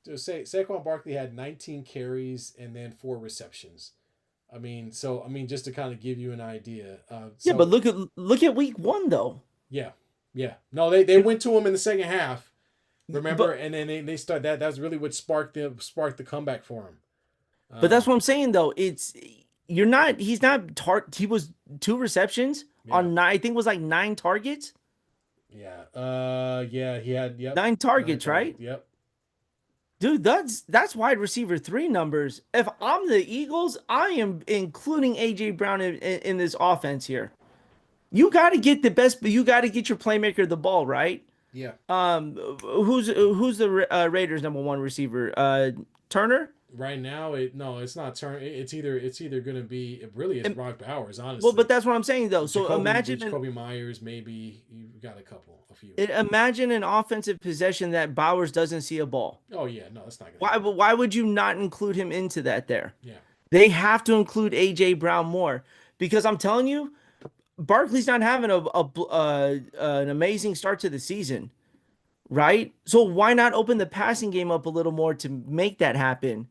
So Saquon Barkley had 19 carries and then 4 receptions. Just to kind of give you an idea. Yeah, but So look at week one though. yeah, yeah. No, they went to him in the second half. Remember, But and then they start that. That's really what sparked the comeback for him. but that's Um, what I'm saying though. It's you're not he's not he was two receptions yeah, on nine, I think it was like nine targets. yeah, yeah. He had Nine nine targets, right? targets. Yep. Dude, that's wide receiver three numbers. If I'm the Eagles, I am including AJ Brown in this offense here. You got to get the best, but you got to get your playmaker the ball, right? Yeah. Who's the Raiders number one receiver? Turner. Right now, it's not turn. It's either going to be really it's And, Brock Bowers, well, but honestly. that's what I'm saying though. So Jacoby Myers, maybe you've got a few. imagine an offensive possession that Bowers doesn't see a ball. Oh yeah, no, that's not going to Why happen. why would you not include him into that there? Yeah, They have to include AJ Brown more because I'm telling you, Barkley's not having an amazing start to the season, right? So why not open the passing game up a little more to make that happen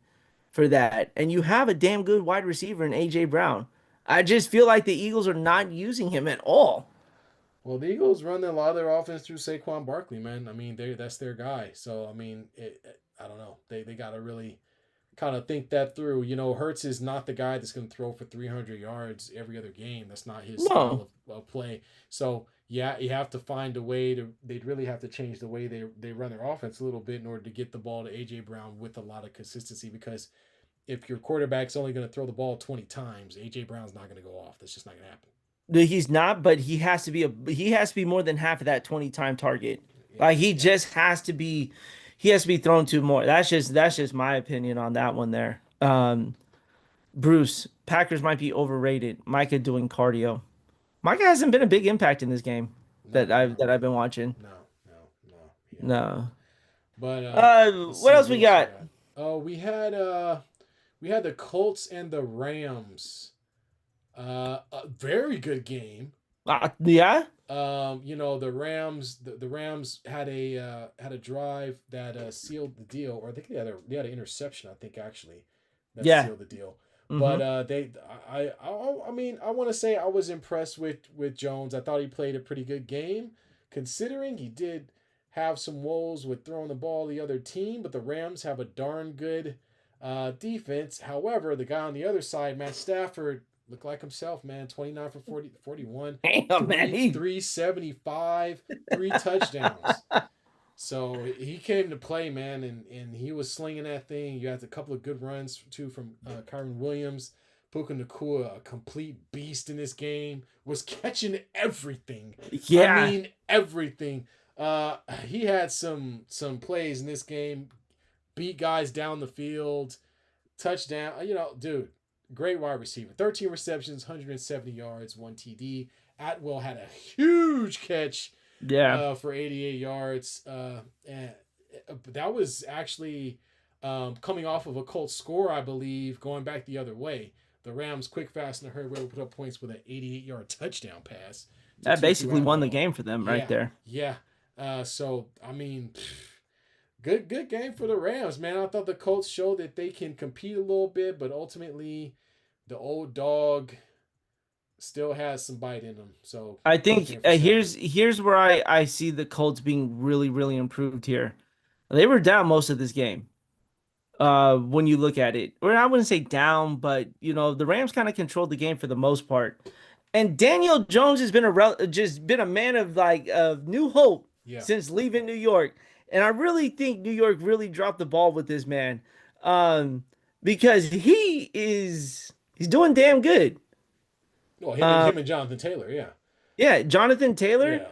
for that? And you have a damn good wide receiver in AJ Brown. I just feel like the Eagles are not using him at all. well, the Eagles run a lot of their offense through Saquon Barkley, man. That's their guy. So I don't know. They got to really kind of think that through. Hertz is not the guy that's going to throw for 300 yards every other game. That's not his No, style of play. So yeah, you have to find a way to. They'd really have to change the way they run their offense a little bit in order to get the ball to AJ Brown with a lot of consistency. Because if your quarterback's only going to throw the ball 20 times, AJ Brown's not going to go off. That's just not going to happen. he's not, but he has to be more than half of that 20 time target. Yeah, Like he yeah. just has to be he has to be thrown to more. That's just my opinion on that one there. Bruce, Packers might be overrated. Micah doing cardio. Micah hasn't been a big impact in this game No, not that I've really. been watching. No. He hasn't. No. But let's What see else what we else we got? got. Oh, we had the Colts and the Rams. A very good game. Yeah. The Rams the Rams had a drive that sealed the deal, or I think they had an interception. I think actually that Yeah. sealed the deal. But Mm-hmm. I want to say I was impressed with Jones. I thought he played a pretty good game, considering he did have some woes with throwing the ball to the other team, but the Rams have a darn good defense. However, the guy on the other side, Matt Stafford, looked like himself, man. 29 for 40, 41, Damn, man. 375, 3 touchdowns. So he came to play, man, and he was slinging that thing. You had a couple of good runs, too, from Kyron Williams. Puka Nacua, a complete beast in this game, was catching everything. I Yeah. mean, everything. He had some plays in this game, beat guys down the field, touchdown. Dude, great wide receiver. 13 receptions, 170 yards, 1 TD. Atwell had a huge catch Yeah. for 88 yards. And that was actually coming off of a Colts score, I believe, going back the other way. The Rams, quick, fast, and a hurry, were able to put up points with an 88-yard touchdown pass. That basically won the Atwell. game for them Yeah, right there. yeah. So, I mean, good game for the Rams, man. I thought the Colts showed that they can compete a little bit, but ultimately, the old dog still has some bite in them. So I think here's where I see the Colts being really, really improved here. They were down most of this game. When you look at it, or I wouldn't say down, but the Rams kind of controlled the game for the most part. And Daniel Jones has been just been a man of of new hope yeah, since leaving New York. And I really think New York really dropped the ball with this man. Because he's doing damn good. well, Um, him and Jonathan Taylor, yeah, yeah, Jonathan Taylor. yeah.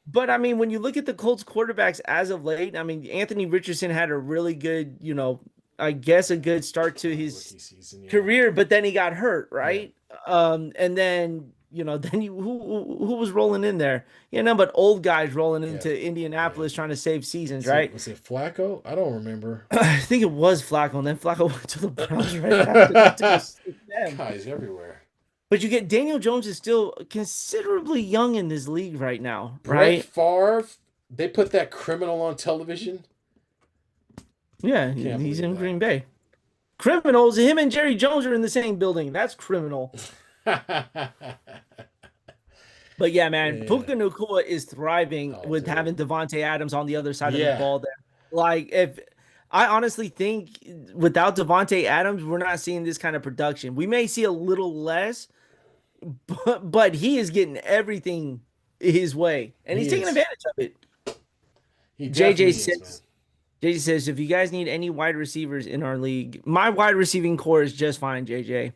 But I mean, when you look at the Colts quarterbacks as of late, I mean, Anthony Richardson had a really good, I guess a good start to his Rookie season, yeah, career, but then he got hurt, yeah, right? And then then who was rolling in there? But old guys rolling yeah, into yeah. Indianapolis trying to save seasons, right? Was it Flacco? I don't remember. I think it was Flacco, and then Flacco went to the Browns right after that to go save them. Guys everywhere. But you get Daniel Jones is still considerably young in this league right now, Brett right? Favre. They put that criminal on television. Yeah, Can't he's believe in that. Green Bay. Criminals, him and Jerry Jones are in the same building. That's criminal. But yeah, man, Yeah. Puka Nacua is thriving Oh, with dude. having Devontae Adams on the other side of the Yeah. ball there. Like, if I honestly think without Devontae Adams, we're not seeing this kind of production. We may see a little less, but he is getting everything his way, and He he's taking is. advantage of it. He JJ definitely is, man. says, JJ says, if you guys need any wide receivers in our league, my wide receiving core is just fine, JJ.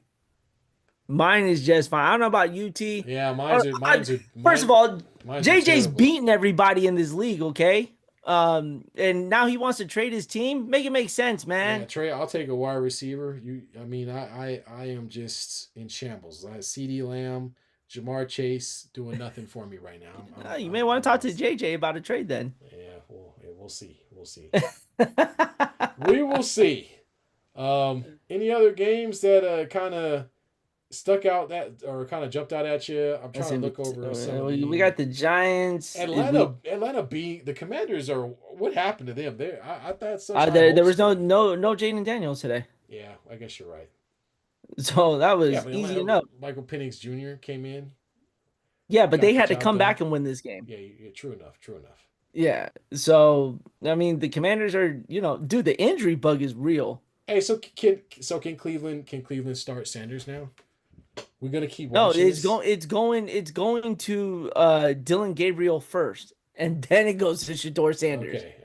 Mine is just fine. I don't know about UT. Yeah, First of all, mine's are JJ's terrible. beating everybody in this league, okay? And now he wants to trade his team. Make it make sense, man. Yeah, Trey, I'll take a wide receiver. I am just in shambles. CD Lamb, Jamar Chase doing nothing for me right now. You may want to talk to JJ about a trade then. Yeah, we'll see. We'll see. We will see. Any other games that kind of stuck out that or kind of jumped out at you? I'm trying to look over some of We got the Giants. Atlanta being the Commanders are what happened to them? I thought such There was no Jaden Daniels today, Yeah, I guess you're right. so that was Yeah, but easy Atlanta, enough. Michael Penix Jr. came in, Yeah, but got they the had to job come done. back and win this game. Yeah, true enough. True enough. Yeah, so I mean, the Commanders are, dude, the injury bug is real. Hey, so can Cleveland start Sanders now? We're gonna keep No, watching it's this? going to Dylan Gabriel first, and then it goes to Shador Sanders. Okay,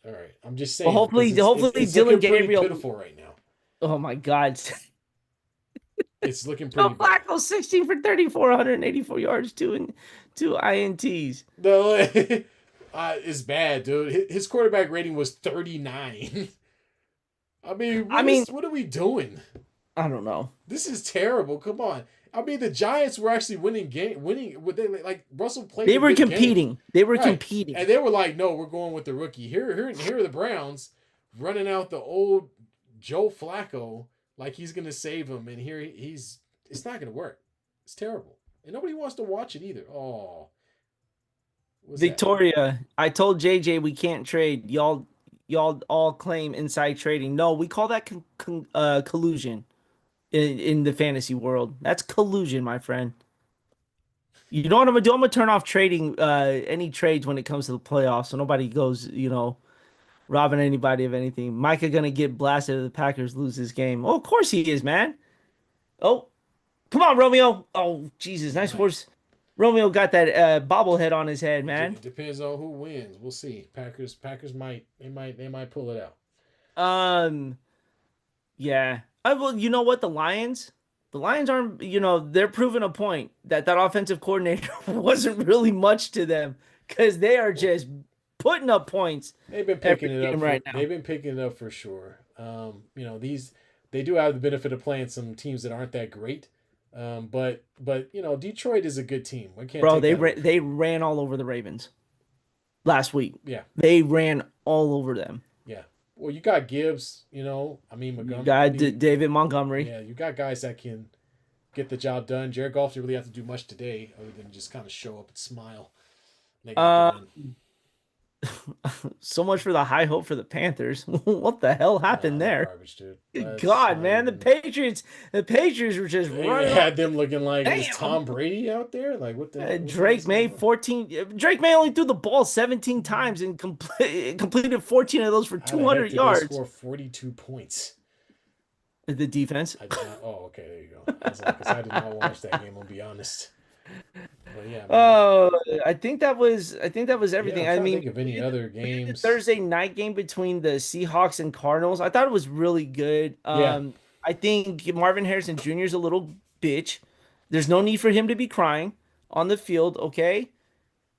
all right. I'm just saying. Well, hopefully it's Dylan looking pretty Gabriel. pitiful right now. Oh my God. It's looking Joe pretty bad. Flacco 16 for 34, 184 yards, two INTs. No, it's bad, dude. His quarterback rating was 39. What are we doing? I don't know. This is terrible. Come on. I mean, the Giants were actually winning. Would they like Russell played? They a were good game. competing. They were Right. competing. And they were like, no, we're going with the rookie. Here are the Browns running out the old Joe Flacco like he's gonna save him, and here it's not gonna work. It's terrible. And nobody wants to watch it either. Oh. What's that? Victoria, I told JJ we can't trade. Y'all all claim inside trading. No, we call that collusion in the fantasy world. That's collusion, my friend. You know what I'm gonna do? I'm gonna turn off trading any trades when it comes to the playoffs, so nobody goes, robbing anybody of anything. Micah gonna get blasted if the Packers lose this game. Oh, of course he is, man. Oh, come on, Romeo. Oh, Jesus, nice Right. horse. Romeo got that bobblehead on his head, man. It depends on who wins. We'll see. Packers might pull it out. Um, yeah. Well, you know what? The Lions aren't. They're proving a point that offensive coordinator wasn't really much to them because they are just putting up points They've been every picking it up game for right now. they've been picking it up for sure. These they do have the benefit of playing some teams that aren't that great. But Detroit is a good team. We can't Bro, take that away from they them. ran all over the Ravens last week. Yeah, They ran all over them. yeah. Well, you got Gibbs. I mean You Montgomery. got David Montgomery. Yeah, you got guys that can get the job done. Jared Goff didn't really have to do much today, other than just kind of show up and smile. They got the Uh, win. so much for the high hope for the Panthers. What the hell Nah, happened they're there? garbage, dude. Good That's God, not man, even. The Patriots were just They running on. had them looking like it was Damn. Tom Brady out there. Like what the hell? What the hell's Drake going May on? 14. Drake May only threw the ball 17 times and completed 14 of those for How the heck 200 did they yards. score 42 points? The defense. I did not. Oh, okay, there you go. I was like, because I did not watch that game. I'll be honest. But yeah, man. Oh, I think that was Yeah, I'm everything. I trying to mean, think of any other we did the games. Thursday night game between the Seahawks and Cardinals. I thought it was really good. Yeah, I think Marvin Harrison Jr. is a little bitch. There's no need for him to be crying on the field, okay?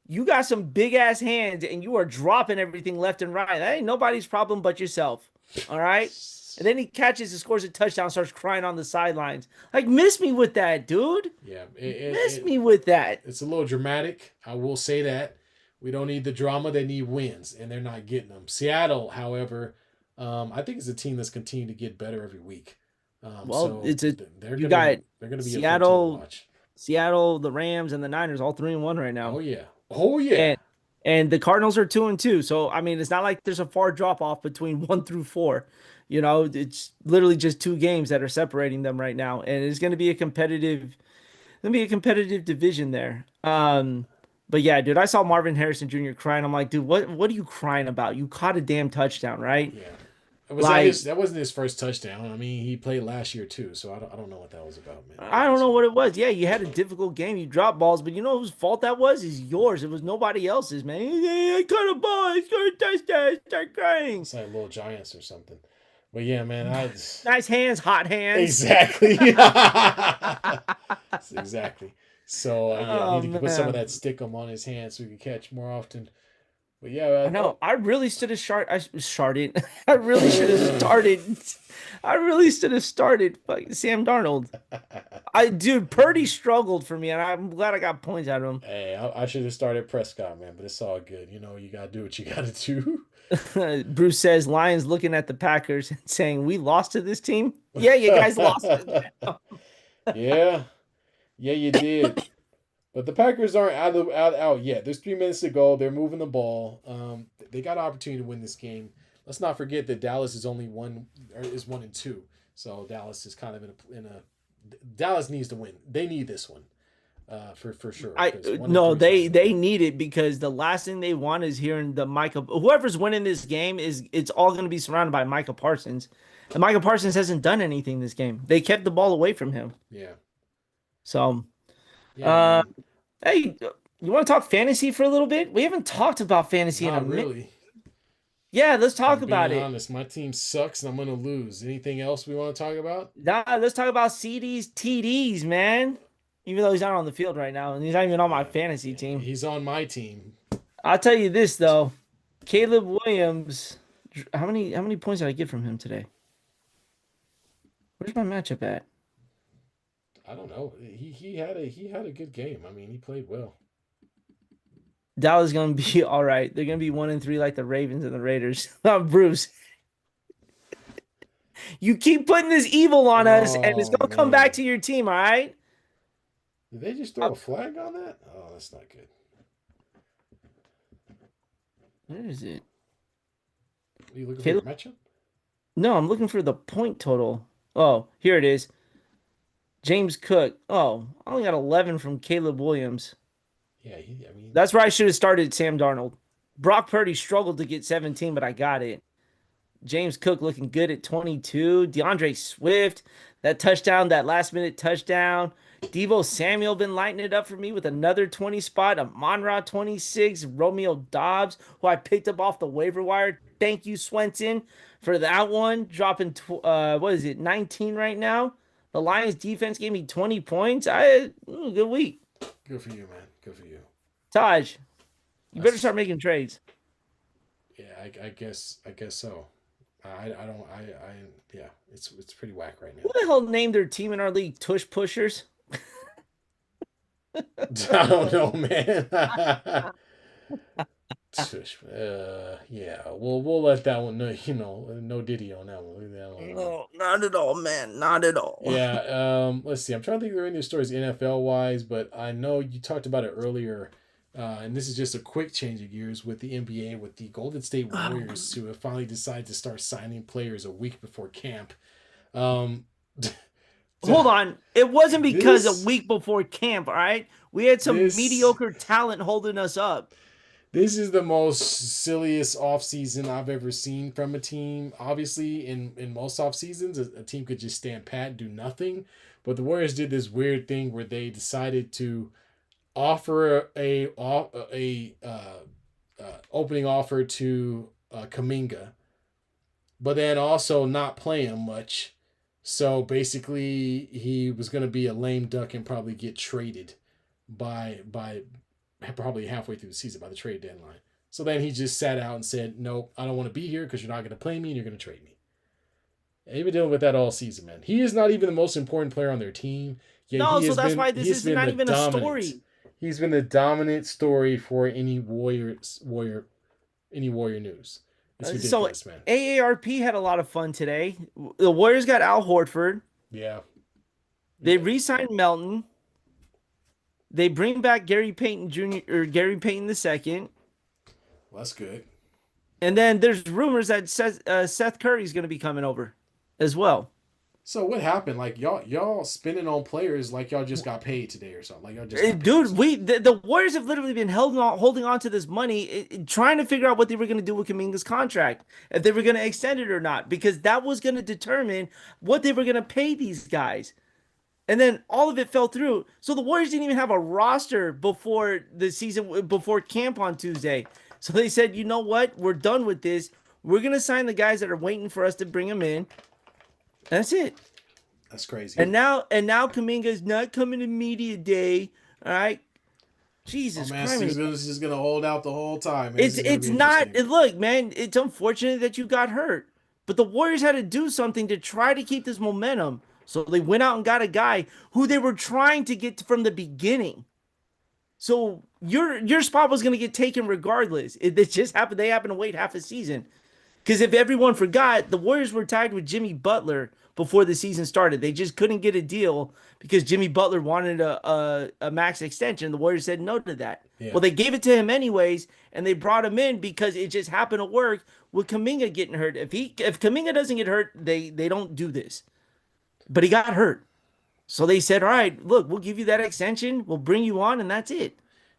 You got some big ass hands and you are dropping everything left and right. That ain't nobody's problem but yourself. All right? And then he catches and scores a touchdown, starts crying on the sidelines. Like, miss me with that, dude. yeah. Miss me with that. It's a little dramatic. I will say that. We don't need the drama. They need wins, and they're not getting them. Seattle, however, I think is a team that's continuing to get better every week. Well, So they're you gonna got they're gonna be a fun team to Seattle, watch. Seattle, the Rams, and the Niners all 3-1 right Oh now. yeah. Oh yeah. And the Cardinals are 2-2. So I mean, it's not like there's a far drop off between 1 through 4. It's literally just 2 games that are separating them right now, and it's going to be a competitive division there. But yeah, dude, I saw Marvin Harrison Jr. crying. I'm like, dude, what are you crying about? You caught a damn touchdown, right? Yeah. Was that Like, his? That wasn't his first touchdown. I mean, he played last year too, so I don't know what that was about, man. To be I don't honest know with what it was. Yeah, you had a difficult game. You dropped balls, but you know whose fault that was? Is yours. It was nobody else's, man. I caught a ball. I scored a touchdown. Start crying. it's like Little Giants or something. But yeah, man, I Nice hands, hot hands. exactly, exactly. So yeah, Oh need to put some of man. that stickum on his hand so he can catch more often. But yeah, I know. I really should have started. I really should have started. I really should have started fucking Sam Darnold. Dude, Purdy struggled for me, and I'm glad I got points out of hey, I should have started Prescott, man, but it's all good. You gotta do what you gotta do. him. Bruce says Lions looking at the Packers and saying, "We lost to this team." Yeah, you guys lost. Yeah, yeah, you did. But the Packers aren't out yet. There's 3 minutes to go. They're moving the ball. They got an opportunity to win this game. Let's not forget that Dallas is only one or is 1-2. So Dallas is kind of in a Dallas needs to win. They need this one for sure. I 'Cause 1-3 no, is not they gonna do they it. need it because the last thing they want is hearing the Micah. Whoever's winning this game it's all going to be surrounded by Micah Parsons, and Micah Parsons hasn't done anything this game. They kept the ball away from him. Yeah, So, yeah. I uh, mean, hey, you want to talk fantasy for a little bit? We haven't talked about fantasy in a not minute. really. Yeah, let's If talk I'm being about it. honest, my team sucks and I'm gonna lose. Anything else we want to talk about? Nah, let's talk about CDs, TDs, man. Even though he's not on the field right now, and he's not even on my Yeah, fantasy yeah. team. He's on my team. I'll tell you this though, Caleb Williams. How many points did I get from him today? Where's my matchup at? I don't know. He had a good game. I mean, he played well. Dallas is gonna be all right. They're gonna be 1-3 like the Ravens and the Raiders. Bruce, you keep putting this evil on us, and it's Oh gonna come back man, to your team. All right. did they just Uh, throw a flag on that? Oh, that's not good. Where is it? Are you looking for your Caleb? matchup? No, I'm looking for the point total. Oh, here it is. James Cook. Oh, I only got 11 from Caleb Williams. Yeah, I mean, That's where I should have started Sam Darnold. Brock Purdy struggled to get 17, but I got it. James Cook looking good at 22. DeAndre Swift, that touchdown, that last minute touchdown. Devo Samuel been lighting it up for me with another 20 spot. Amon-Ra 26. Romeo Dobbs, who I picked up off the waiver wire. Thank you, Swenson, for that one. Dropping, what is it, 19 right now. The Lions defense gave me 20 points. Good week. good for you, man. Good for you. Taj, you better That's, start making trades. yeah, I guess so. I don't yeah, it's pretty whack right Who now. the hell named their team in our league Tush Pushers? I don't know, man. Yeah, we'll let that one. No, no Diddy on that one. Leave that one alone. No, not at all, man. Not at all. Yeah. Let's see. I'm trying to think if there are any stories NFL wise, but I know you talked about it earlier. And this is just a quick change of gears with the NBA, with the Golden State Warriors, who have finally decided to start signing players a week before camp. Um, Hold on. It wasn't because this, a week before camp, all right? We had some this, mediocre talent holding us up. this is the most silliest offseason I've ever seen from a team. Obviously, in most off seasons, a team could just stand pat and do nothing. But the Warriors did this weird thing where they decided to offer a opening offer to Kaminga, but then also not play him much. So basically, he was going to be a lame duck and probably get traded by probably halfway through the season by the trade deadline. So then he just sat out and said, "Nope, I don't want to be here because you're not going to play me and you're going to trade me." And he's been dealing with that all season, man. He is not even the most important player on their team. Yet No, he so has that's been, why this he's is been not the even a dominant. story. He's been the dominant story for any Warrior news. It's ridiculous, So man. AARP had a lot of fun today. The Warriors got Al Horford. Yeah. They re-signed Melton. They bring back Gary Payton Jr. or Gary Payton II. Well, that's good. And then there's rumors that Seth Curry is going to be coming over as well. So what happened? Like y'all spending on players like y'all just got paid today or something. Like y'all just got Dude, the Warriors have literally been holding on to this money, trying to figure out what they were going to do with Kuminga's contract, if they were going to extend it or not, because that was going to determine what they were going to pay these guys. And then all of it fell through. So the Warriors didn't even have a roster before the season, before camp on Tuesday. So they said, you know what? We're done with this. We're going to sign the guys that are waiting for us to bring them in. That's it. That's crazy. And now Kuminga's not coming to media day. All right. Jesus Christ. He's just gonna hold out the whole time. Man. It's not. Look, man, it's unfortunate that you got hurt. But the Warriors had to do something to try to keep this momentum. So they went out and got a guy who they were trying to get from the beginning. So your spot was going to get taken regardless. It just happened. They happened to wait half a season. Because if everyone forgot, the Warriors were tied with Jimmy Butler before the season started. They just couldn't get a deal because Jimmy Butler wanted a max extension. The Warriors said no to that. Yeah. Well, they gave it to him anyways, and they brought him in because it just happened to work with Kuminga getting hurt. If Kuminga doesn't get hurt, they don't do this. But he got hurt. So they said, all right, look, we'll give you that extension. We'll bring you on, and that's it.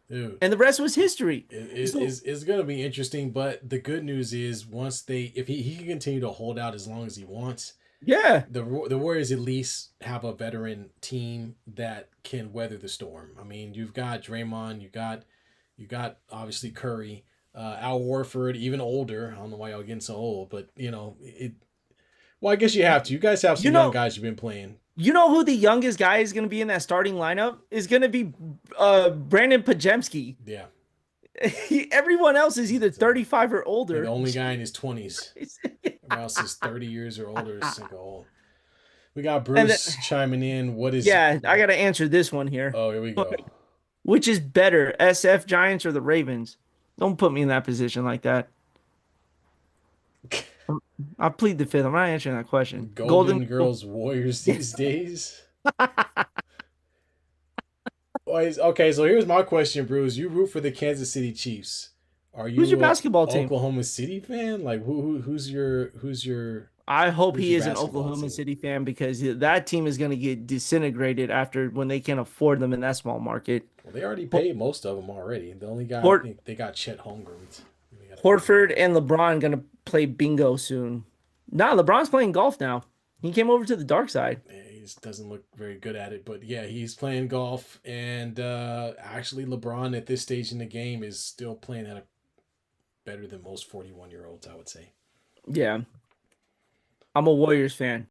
Dude, and the rest was history. It's going to be interesting, but the good news is if he can continue to hold out as long as he wants, yeah, the Warriors at least have a veteran team that can weather the storm. I mean, you've got Draymond, you got obviously Curry, Al Horford, even older. I don't know why y'all getting so old, but well, I guess you have to. You guys have some young guys you've been playing. You know who the youngest guy is going to be in that starting lineup? Is going to be Brandon Pajemski. Yeah. Everyone else is either 35 or older. The only guy in his 20s. Everyone else is 30 years or older. We got Bruce chiming in. Yeah, I got to answer this one here. Oh, here we go. Which is better, SF Giants or the Ravens? Don't put me in that position like that. I plead the fifth. I'm not answering that question. Golden Girls Warriors these days. Okay, so here's my question, Bruce. You root for the Kansas City Chiefs. Are you who's your basketball team? Oklahoma City fan? Like who's your I hope Who's he your is an basketball Oklahoma team? City fan because that team is going to get disintegrated after when they can't afford them in that small market. Well, they already Ho- paid most of them already. The only guy I Hort think they got Chet Holmgren. They got to figure him Horford out. and LeBron going to play bingo soon. Nah, LeBron's playing golf now. He came over to the dark side. Yeah, he just doesn't look very good at it, but yeah, he's playing golf, and actually, LeBron at this stage in the game is still playing at a better than most 41-year-olds, I would say. Yeah, I'm a Warriors fan.